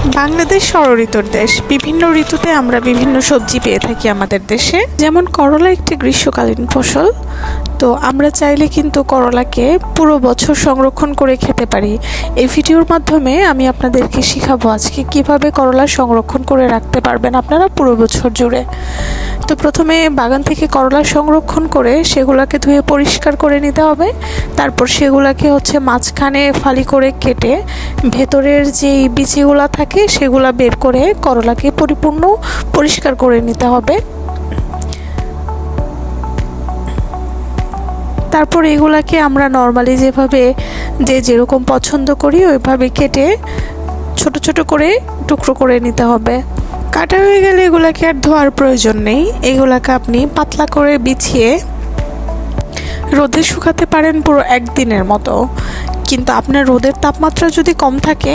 বাংলাদেশ ষড় ঋতুর দেশ। বিভিন্ন ঋতুতে আমরা বিভিন্ন সবজি পেয়ে থাকি আমাদের দেশে। যেমন করলা একটি গ্রীষ্মকালীন ফসল, তো আমরা চাইলে কিন্তু করলাকে পুরো বছর সংরক্ষণ করে খেতে পারি। এই ভিডিওর মাধ্যমে আমি আপনাদেরকে শেখাবো আজকে কিভাবে করলা সংরক্ষণ করে রাখতে পারবেন আপনারা পুরো বছর জুড়ে। তো প্রথমে বাগান থেকে করলা সংরক্ষণ করে সেগুলোকে ধুয়ে পরিষ্কার করে নিতে হবে। তারপর সেগুলোকে মাঝখানে ফালি করে কেটে ভেতরের যেই বিচিগুলো থাকে সেগুলো বের করে করলাকে পরিপূর্ণ পরিষ্কার করে নিতে হবে। তারপর এগুলাকে আমরা নর্মালি যেভাবে যেরকম পছন্দ করি ওইভাবে কেটে ছোট ছোট করে টুকরো করে নিতে হবে। কাটা হয়ে গেলে এগুলাকে আর ধোয়ার প্রয়োজন নেই। এগুলাকে আপনি পাতলা করে বিছিয়ে রোদে শুকাতে পারেন পুরো একদিনের মতো। কিন্তু আপনার রোদের তাপমাত্রা যদি কম থাকে